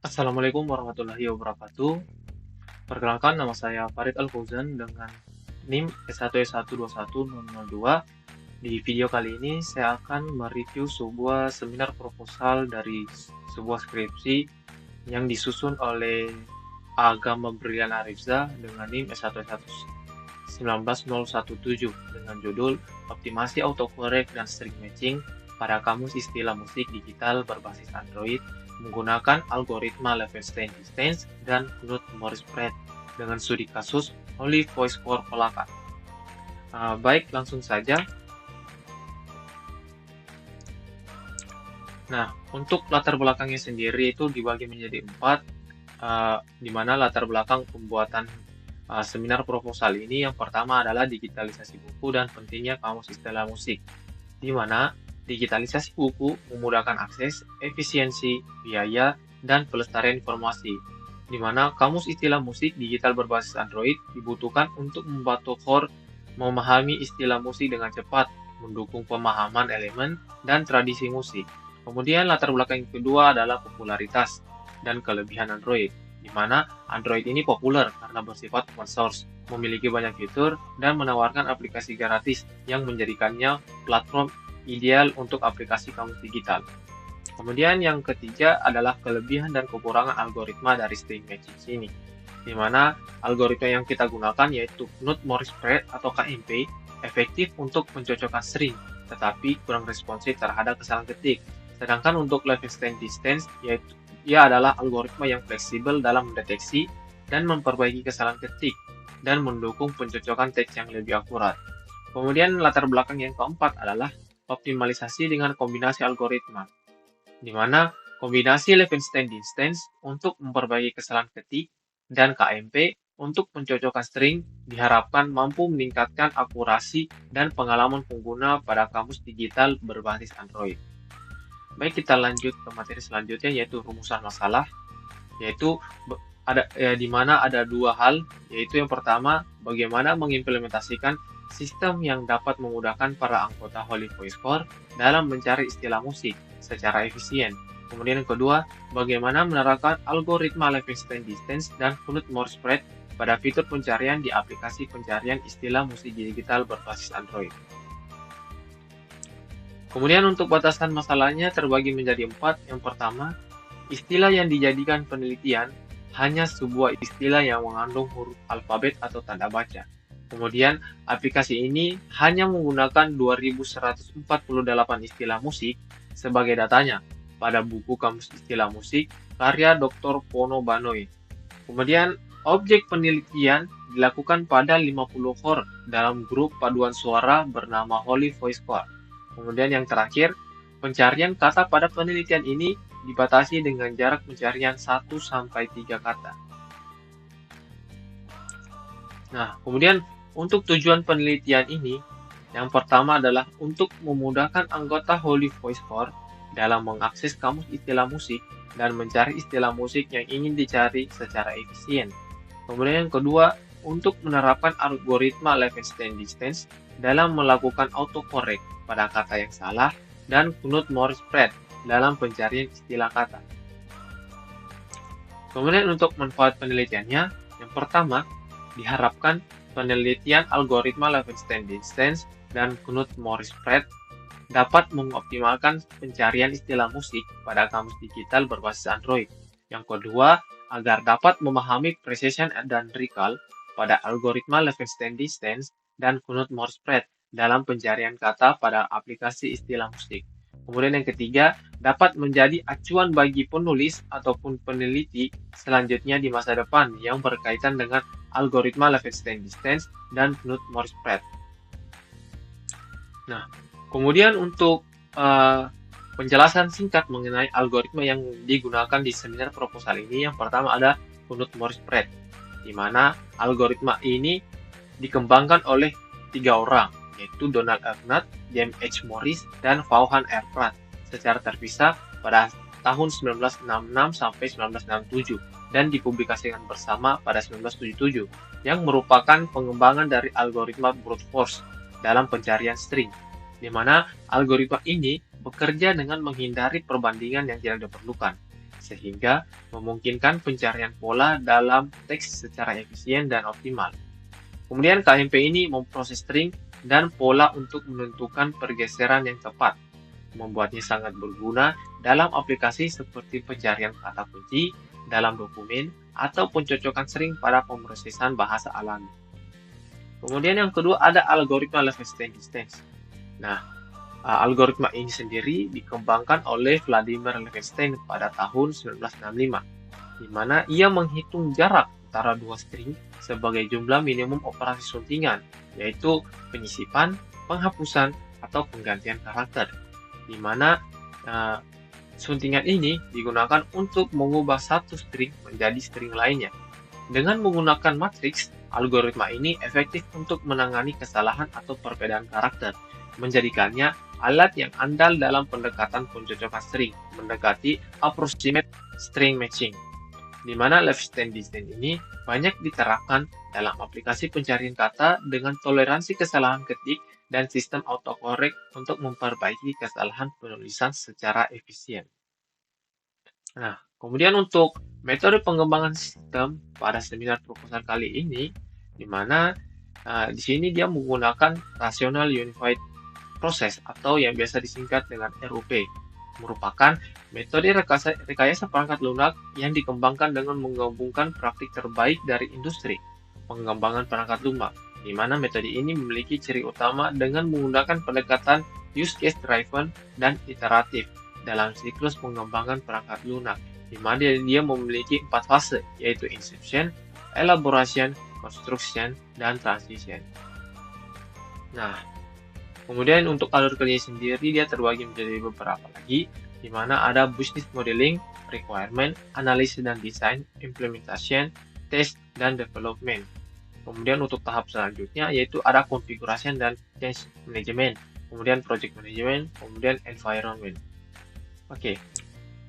Assalamualaikum warahmatullahi wabarakatuh. Perkenalkan, nama saya Farid Al-Fauzan dengan NIM S1S1210002. Di video kali ini saya akan mereview sebuah seminar proposal dari sebuah skripsi yang disusun oleh Agama Brilian Arifza dengan NIM S1S19017 dengan judul Optimasi Autocorrect dan String Matching pada Kamus Istilah Musik Digital Berbasis Android menggunakan algoritma Levenstein Distance dan Knut Morris Pratt dengan studi kasus Holy Voice for Polaka. Baik, langsung saja. Nah, untuk latar belakangnya sendiri itu dibagi menjadi 4, di mana latar belakang pembuatan seminar proposal ini yang pertama adalah digitalisasi buku dan pentingnya kamus istilah musik, di mana digitalisasi buku memudahkan akses, efisiensi, biaya, dan pelestarian informasi, di mana kamus istilah musik digital berbasis Android dibutuhkan untuk membantu core memahami istilah musik dengan cepat, mendukung pemahaman elemen dan tradisi musik. Kemudian latar belakang yang kedua adalah popularitas dan kelebihan Android, di mana Android ini populer karena bersifat open source, memiliki banyak fitur, dan menawarkan aplikasi gratis yang menjadikannya platform ideal untuk aplikasi kamus digital. Kemudian yang ketiga adalah kelebihan dan kekurangan algoritma dari string matching ini, di mana algoritma yang kita gunakan yaitu Knut Morris Pratt atau KMP efektif untuk mencocokkan string, tetapi kurang responsif terhadap kesalahan ketik. Sedangkan untuk Levenstein Distance, yaitu ia adalah algoritma yang fleksibel dalam mendeteksi dan memperbaiki kesalahan ketik dan mendukung pencocokan teks yang lebih akurat. Kemudian latar belakang yang keempat adalah optimalisasi dengan kombinasi algoritma, di mana kombinasi Levenstein Distance untuk memperbaiki kesalahan ketik dan KMP untuk mencocokkan string diharapkan mampu meningkatkan akurasi dan pengalaman pengguna pada kamus digital berbasis Android. Baik, kita lanjut ke materi selanjutnya yaitu rumusan masalah, yaitu di mana ada dua hal, yaitu yang pertama bagaimana mengimplementasikan sistem yang dapat memudahkan para anggota Holy Voice Core dalam mencari istilah musik secara efisien. Kemudian yang kedua, bagaimana menerapkan algoritma Levenstein Distance dan Knut Morris Pratt pada fitur pencarian di aplikasi pencarian istilah musik digital berbasis Android. Kemudian untuk batasan masalahnya terbagi menjadi 4. Yang pertama, istilah yang dijadikan penelitian hanya sebuah istilah yang mengandung huruf alfabet atau tanda baca. Kemudian, aplikasi ini hanya menggunakan 2148 istilah musik sebagai datanya pada buku Kamus Istilah Musik karya Dr. Pono Banoy. Kemudian, objek penelitian dilakukan pada 50 core dalam grup paduan suara bernama Holy Voice Core. Kemudian yang terakhir, pencarian kata pada penelitian ini dibatasi dengan jarak pencarian 1-3 kata. Nah, kemudian untuk tujuan penelitian ini, yang pertama adalah untuk memudahkan anggota Holy Voice Core dalam mengakses kamus istilah musik dan mencari istilah musik yang ingin dicari secara efisien. Kemudian yang kedua, untuk menerapkan algoritma Levenstein Distance dalam melakukan autocorrect pada kata yang salah dan Knut Morris Pratt dalam pencarian istilah kata. Kemudian untuk manfaat penelitiannya, yang pertama, diharapkan penelitian algoritma Levenstein Distance dan Knut Morris Pratt dapat mengoptimalkan pencarian istilah musik pada kamus digital berbasis Android. Yang kedua, agar dapat memahami precision dan recall pada algoritma Levenstein Distance dan Knut Morris Pratt dalam pencarian kata pada aplikasi istilah musik. Kemudian yang ketiga, dapat menjadi acuan bagi penulis ataupun peneliti selanjutnya di masa depan yang berkaitan dengan algoritma Levenstein Distance dan Knut Morris Pratt. Nah, kemudian untuk penjelasan singkat mengenai algoritma yang digunakan di seminar proposal ini, yang pertama ada Knut Morris Pratt, di mana algoritma ini dikembangkan oleh 3 orang, yaitu Donald R. Knuth, James H. Morris, dan Vaughan R. Pratt secara terpisah pada tahun 1966 sampai 1967 dan dipublikasikan bersama pada 1977 yang merupakan pengembangan dari algoritma brute force dalam pencarian string, di mana algoritma ini bekerja dengan menghindari perbandingan yang tidak diperlukan. sehingga memungkinkan pencarian pola dalam teks secara efisien dan optimal. Kemudian KMP ini memproses string dan pola untuk menentukan pergeseran yang tepat, membuatnya sangat berguna dalam aplikasi seperti pencarian kata kunci dalam dokumen atau pencocokan string pada pemrosesan bahasa alami. Kemudian yang kedua ada algoritma Levenstein distance. Nah, algoritma ini sendiri dikembangkan oleh Vladimir Levenstein pada tahun 1965, di mana ia menghitung jarak antara dua string sebagai jumlah minimum operasi suntingan, yaitu penyisipan, penghapusan, atau penggantian karakter, di mana suntingan ini digunakan untuk mengubah satu string menjadi string lainnya. Dengan menggunakan matriks, algoritma ini efektif untuk menangani kesalahan atau perbedaan karakter, menjadikannya alat yang andal dalam pendekatan pencocokan string, mendekati approximate string matching, di mana Levenstein distance ini banyak diterapkan dalam aplikasi pencarian kata dengan toleransi kesalahan ketik dan sistem autocorrect untuk memperbaiki kesalahan penulisan secara efisien. Nah, kemudian untuk metode pengembangan sistem pada seminar proposal kali ini, di mana di sini dia menggunakan Rational Unified Process atau yang biasa disingkat dengan RUP, merupakan metode rekayasa perangkat lunak yang dikembangkan dengan menggabungkan praktik terbaik dari industri pengembangan perangkat lunak, di mana metode ini memiliki ciri utama dengan menggunakan pendekatan use case driven dan iteratif dalam siklus pengembangan perangkat lunak, di mana dia memiliki 4 fase, yaitu inception, elaboration, construction, dan transition. Nah, kemudian untuk alur kerja sendiri dia terbagi menjadi beberapa lagi, di mana ada business modeling, requirement, analysis dan design, implementation, test, dan development. Kemudian untuk tahap selanjutnya yaitu ada configuration dan change management, kemudian project management, kemudian environment. Oke,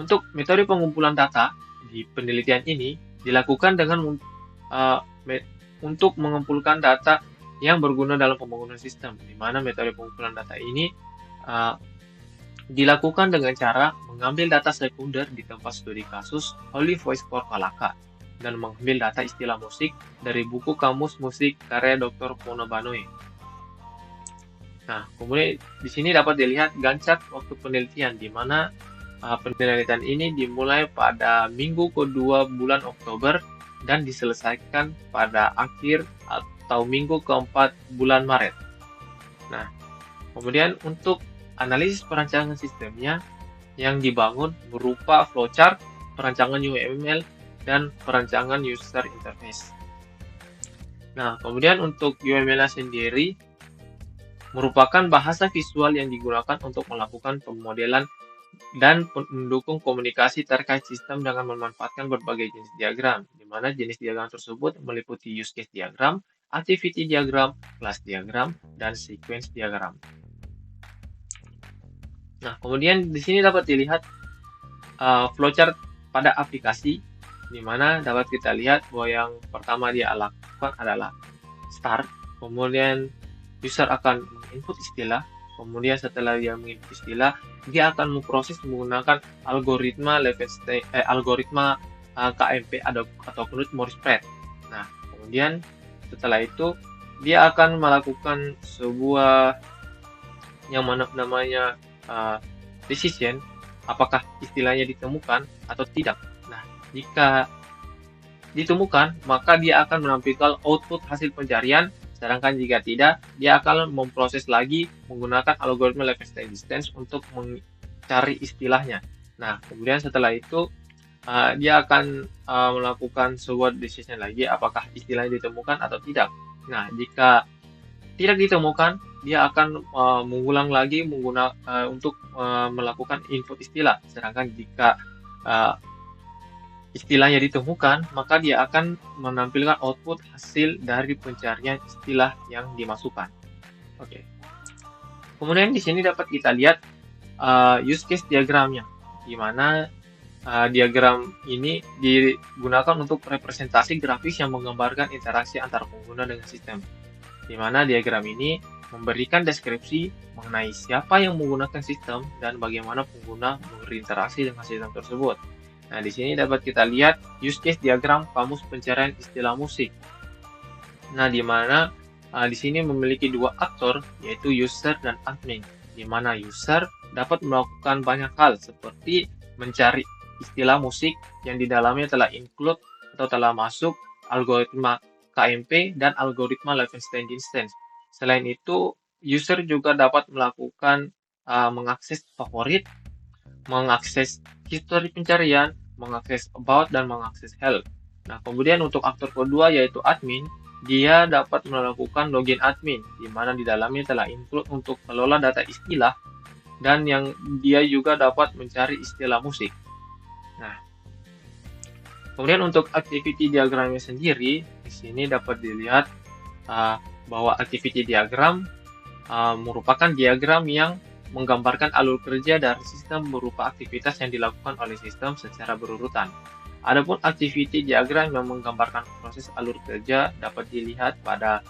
untuk metode pengumpulan data di penelitian ini dilakukan dengan untuk mengumpulkan data yang berguna dalam pembangunan sistem, di mana metode pengumpulan data ini dilakukan dengan cara mengambil data sekunder di tempat studi kasus Holy Voice Core Kalaka dan mengambil data istilah musik dari buku Kamus Musik karya Dr. Pono Banoe. Nah, kemudian di sini dapat dilihat Gantt waktu penelitian, di mana penelitian ini dimulai pada minggu kedua bulan Oktober dan diselesaikan pada akhir atau minggu keempat bulan Maret. Nah, kemudian untuk analisis perancangan sistemnya yang dibangun berupa flowchart, perancangan UML, dan perancangan user interface. Nah, kemudian untuk UML sendiri merupakan bahasa visual yang digunakan untuk melakukan pemodelan dan mendukung komunikasi terkait sistem dengan memanfaatkan berbagai jenis diagram, di mana jenis diagram tersebut meliputi use case diagram, activity diagram, class diagram, dan sequence diagram. Nah, kemudian di sini dapat dilihat flowchart pada aplikasi, di mana dapat kita lihat bahwa yang pertama dia lakukan adalah start, kemudian user akan input istilah, kemudian setelah dia menginput istilah, dia akan memproses menggunakan algoritma Levenstein, algoritma KMP atau Knut Morris Pratt. Nah, kemudian setelah itu dia akan melakukan sebuah yang namanya decision, apakah istilahnya ditemukan atau tidak. Nah, jika ditemukan, maka dia akan menampilkan output hasil pencarian. Sedangkan jika tidak, dia akan memproses lagi menggunakan algoritma Levenstein distance untuk mencari istilahnya. Nah, kemudian setelah itu dia akan melakukan sebuah decision lagi apakah istilahnya ditemukan atau tidak. Nah, jika tidak ditemukan, dia akan mengulang lagi untuk melakukan input istilah. Sedangkan jika istilahnya ditemukan, maka dia akan menampilkan output hasil dari pencarian istilah yang dimasukkan. Oke. Kemudian di sini dapat kita lihat use case diagramnya, di mana diagram ini digunakan untuk representasi grafis yang menggambarkan interaksi antara pengguna dengan sistem, di mana diagram ini memberikan deskripsi mengenai siapa yang menggunakan sistem dan bagaimana pengguna berinteraksi dengan sistem tersebut. Nah, di sini dapat kita lihat use case diagram kamus pencarian istilah musik. Nah, di mana di sini memiliki dua aktor, yaitu user dan admin, di mana user dapat melakukan banyak hal seperti mencari istilah musik yang di dalamnya telah include atau telah masuk algoritma KMP dan algoritma Levenshtein distance. Selain itu, user juga dapat melakukan mengakses favorit, mengakses history pencarian, mengakses about, dan mengakses help. Nah, kemudian untuk aktor kedua yaitu admin, dia dapat melakukan login admin, di mana di dalamnya telah include untuk kelola data istilah, dan yang dia juga dapat mencari istilah musik. Nah, kemudian untuk activity diagramnya sendiri, di sini dapat dilihat bahwa activity diagram merupakan diagram yang menggambarkan alur kerja dari sistem berupa aktivitas yang dilakukan oleh sistem secara berurutan. Adapun activity diagram yang menggambarkan proses alur kerja dapat dilihat pada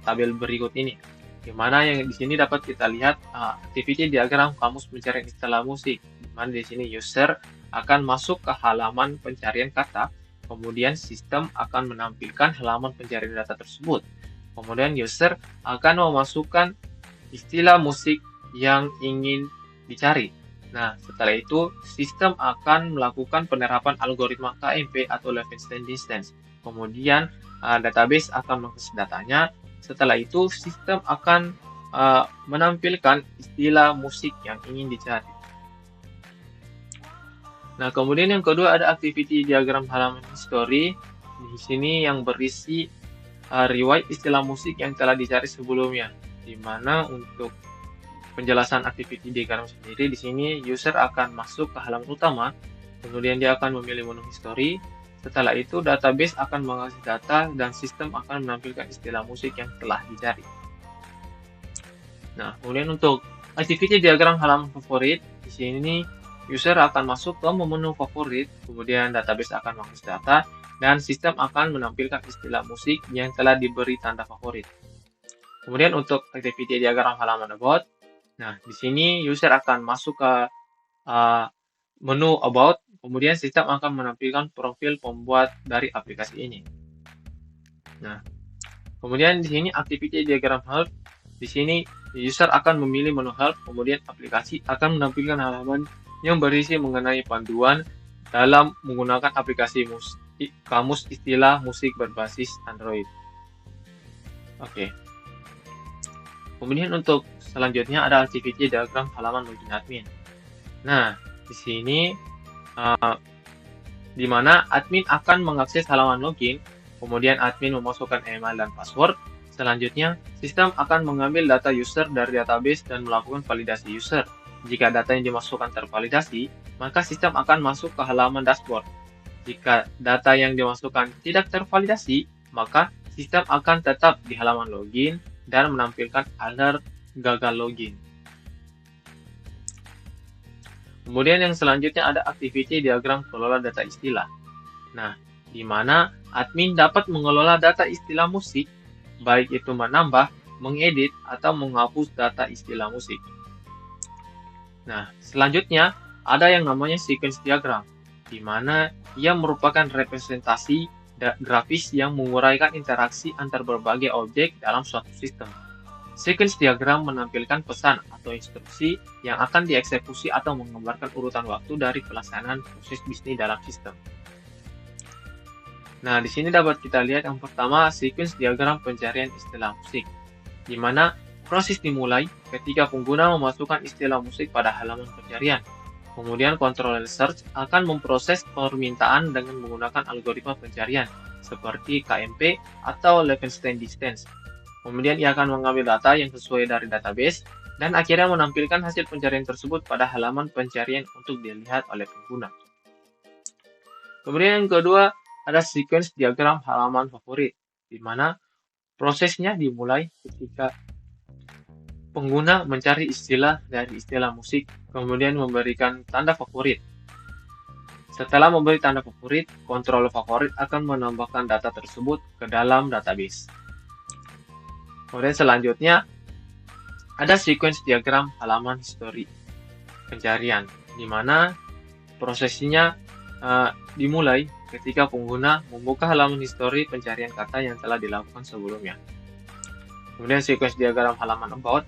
tabel berikut ini, di mana yang di sini dapat kita lihat activity diagram kamus pencarian istilah musik, di mana di sini user akan masuk ke halaman pencarian kata, kemudian sistem akan menampilkan halaman pencarian data tersebut. Kemudian user akan memasukkan istilah musik yang ingin dicari. Nah, setelah itu sistem akan melakukan penerapan algoritma KMP atau Levenshtein distance. Kemudian database akan mengakses datanya. Setelah itu sistem akan menampilkan istilah musik yang ingin dicari. Nah, kemudian yang kedua ada activity diagram halaman history. Di sini yang berisi riwayat istilah musik yang telah dicari sebelumnya, di mana untuk penjelasan activity diagram sendiri di sini user akan masuk ke halaman utama, kemudian dia akan memilih menu history. Setelah itu database akan mengakses data dan sistem akan menampilkan istilah musik yang telah dicari. Nah, kemudian untuk activity diagram halaman favorit, di sini user akan masuk ke menu favorit, kemudian database akan mengakses data dan sistem akan menampilkan istilah musik yang telah diberi tanda favorit. Kemudian untuk activity diagram halaman about, nah di sini user akan masuk ke menu about, kemudian sistem akan menampilkan profil pembuat dari aplikasi ini. Nah, kemudian di sini activity diagram help, di sini user akan memilih menu help, kemudian aplikasi akan menampilkan halaman yang berisi mengenai panduan dalam menggunakan aplikasi kamus istilah musik berbasis Android. Oke. Kemudian untuk selanjutnya ada activity diagram halaman login admin. Nah, di sini di mana admin akan mengakses halaman login, kemudian admin memasukkan email dan password. Selanjutnya, sistem akan mengambil data user dari database dan melakukan validasi user. Jika data yang dimasukkan tervalidasi, maka sistem akan masuk ke halaman dashboard. Jika data yang dimasukkan tidak tervalidasi, maka sistem akan tetap di halaman login dan menampilkan alert gagal login. Kemudian yang selanjutnya ada activity diagram kelola data istilah. Nah, di mana admin dapat mengelola data istilah musik, baik itu menambah, mengedit, atau menghapus data istilah musik. Nah, selanjutnya ada yang namanya sequence diagram, di mana ia merupakan representasi grafis yang menguraikan interaksi antar berbagai objek dalam suatu sistem. Sequence diagram menampilkan pesan atau instruksi yang akan dieksekusi atau menggambarkan urutan waktu dari pelaksanaan proses bisnis dalam sistem. Nah, di sini dapat kita lihat yang pertama sequence diagram pencarian istilah musik, di mana proses dimulai ketika pengguna memasukkan istilah musik pada halaman pencarian. Kemudian controller search akan memproses permintaan dengan menggunakan algoritma pencarian seperti KMP atau Levenshtein distance. Kemudian ia akan mengambil data yang sesuai dari database dan akhirnya menampilkan hasil pencarian tersebut pada halaman pencarian untuk dilihat oleh pengguna. Kemudian yang kedua ada sequence diagram halaman favorit, di mana prosesnya dimulai ketika pengguna mencari istilah dari istilah musik, kemudian memberikan tanda favorit. Setelah memberi tanda favorit, controller favorit akan menambahkan data tersebut ke dalam database. Kemudian selanjutnya, ada sequence diagram halaman history pencarian, di mana prosesnya dimulai ketika pengguna membuka halaman histori pencarian kata yang telah dilakukan sebelumnya. Kemudian sequence diagram halaman about.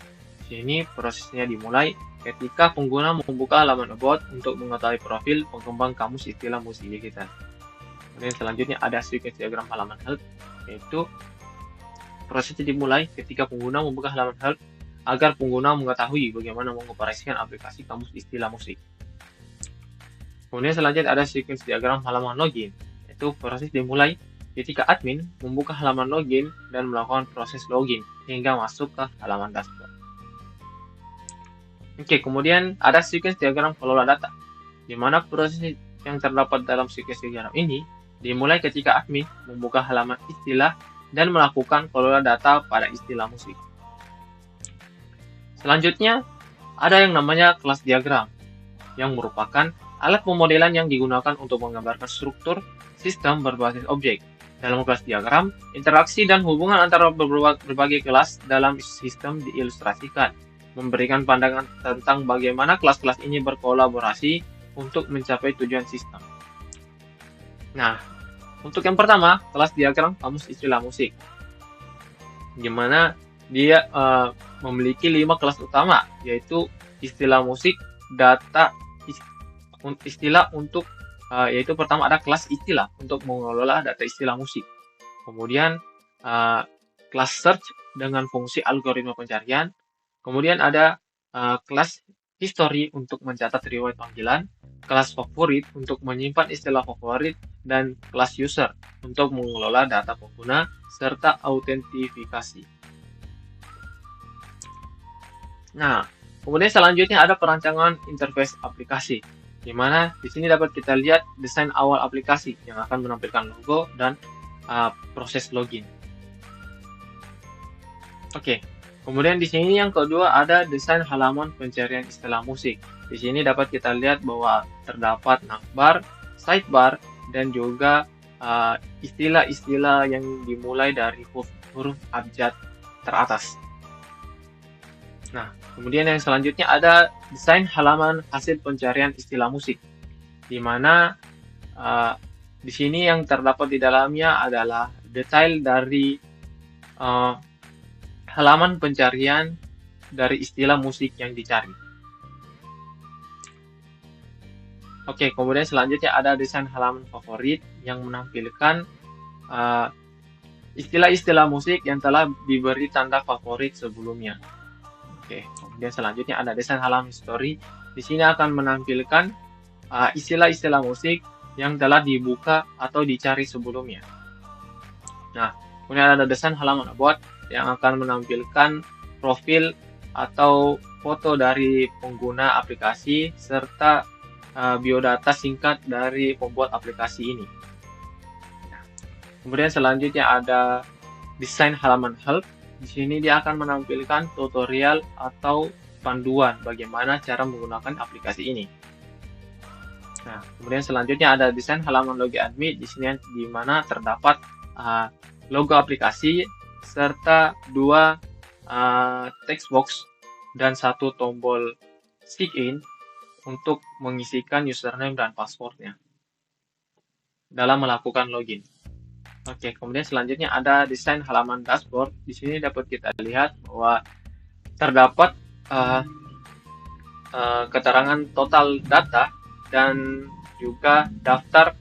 Sini prosesnya dimulai ketika pengguna membuka halaman about untuk mengetahui profil pengembang kamus istilah musik kita. Kemudian selanjutnya ada sequence diagram halaman help, yaitu prosesnya dimulai ketika pengguna membuka halaman help agar pengguna mengetahui bagaimana mengoperasikan aplikasi kamus istilah musik. Kemudian selanjutnya ada sequence diagram halaman login, yaitu proses dimulai ketika admin membuka halaman login dan melakukan proses login hingga masuk ke halaman dashboard. Oke, kemudian ada sequence diagram kelola data, di mana proses yang terdapat dalam sequence diagram ini dimulai ketika admin membuka halaman istilah dan melakukan kelola data pada istilah musik. Selanjutnya, ada yang namanya kelas diagram, yang merupakan alat pemodelan yang digunakan untuk menggambarkan struktur sistem berbasis objek. Dalam kelas diagram, interaksi dan hubungan antara berbagai kelas dalam sistem diilustrasikan, memberikan pandangan tentang bagaimana kelas-kelas ini berkolaborasi untuk mencapai tujuan sistem. Nah, untuk yang pertama, kelas diagram kamus istilah musik, di mana dia memiliki 5 kelas utama, yaitu istilah musik, data, istilah untuk yaitu pertama ada kelas istilah untuk mengelola data istilah musik. Kemudian kelas search dengan fungsi algoritma pencarian. Kemudian ada kelas history untuk mencatat riwayat panggilan, kelas favorit untuk menyimpan istilah favorit, dan kelas user untuk mengelola data pengguna serta autentifikasi. Nah, kemudian selanjutnya ada perancangan interface aplikasi, di mana di sini dapat kita lihat desain awal aplikasi yang akan menampilkan logo dan proses login. Oke, kemudian di sini yang kedua ada desain halaman pencarian istilah musik. Di sini dapat kita lihat bahwa terdapat navbar, sidebar, dan juga istilah-istilah yang dimulai dari huruf abjad teratas. Nah, kemudian yang selanjutnya ada desain halaman hasil pencarian istilah musik, di mana di sini yang terdapat di dalamnya adalah detail dari halaman pencarian dari istilah musik yang dicari. Oke, kemudian selanjutnya ada desain halaman favorit yang menampilkan istilah-istilah musik yang telah diberi tanda favorit sebelumnya. Oke, kemudian selanjutnya ada desain halaman history. Di sini akan menampilkan istilah-istilah musik yang telah dibuka atau dicari sebelumnya. Nah, kemudian ada desain halaman about yang akan menampilkan profil atau foto dari pengguna aplikasi serta biodata singkat dari pembuat aplikasi ini. Nah, kemudian selanjutnya ada desain halaman help. Di sini dia akan menampilkan tutorial atau panduan bagaimana cara menggunakan aplikasi ini. Nah, kemudian selanjutnya ada desain halaman logo admin. Di sini di mana terdapat logo aplikasi serta 2 text box dan 1 tombol sign in untuk mengisikan username dan passwordnya dalam melakukan login. Oke, kemudian selanjutnya ada desain halaman dashboard. Di sini dapat kita lihat bahwa terdapat keterangan total data dan juga daftar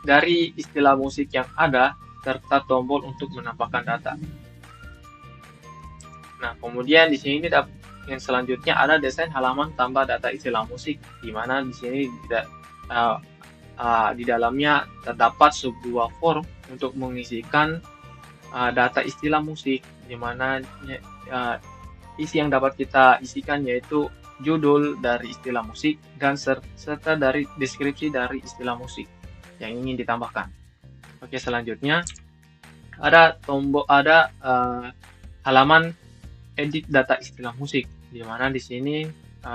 dari istilah musik yang ada serta tombol untuk menambahkan data. Nah, kemudian di sini yang selanjutnya ada desain halaman tambah data istilah musik, di mana di sini di dalamnya terdapat sebuah form untuk mengisikan data istilah musik, di mana isi yang dapat kita isikan yaitu judul dari istilah musik dan serta dari deskripsi dari istilah musik yang ingin ditambahkan. Oke, selanjutnya ada halaman edit data istilah musik, di mana di sini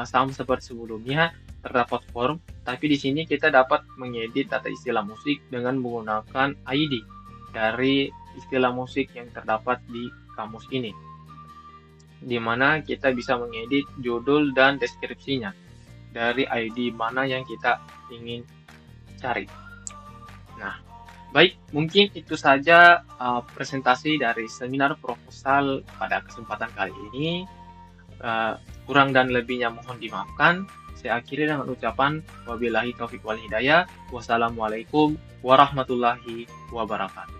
sama seperti sebelumnya terdapat form, tapi di sini kita dapat mengedit data istilah musik dengan menggunakan ID dari istilah musik yang terdapat di kamus ini, di mana kita bisa mengedit judul dan deskripsinya. dari ID mana yang kita ingin cari. Nah, baik, mungkin itu saja presentasi dari seminar proposal pada kesempatan kali ini. Kurang dan lebihnya mohon dimaafkan. Saya akhiri dengan ucapan wabillahi taufiq wal hidayah. Wassalamualaikum warahmatullahi wabarakatuh.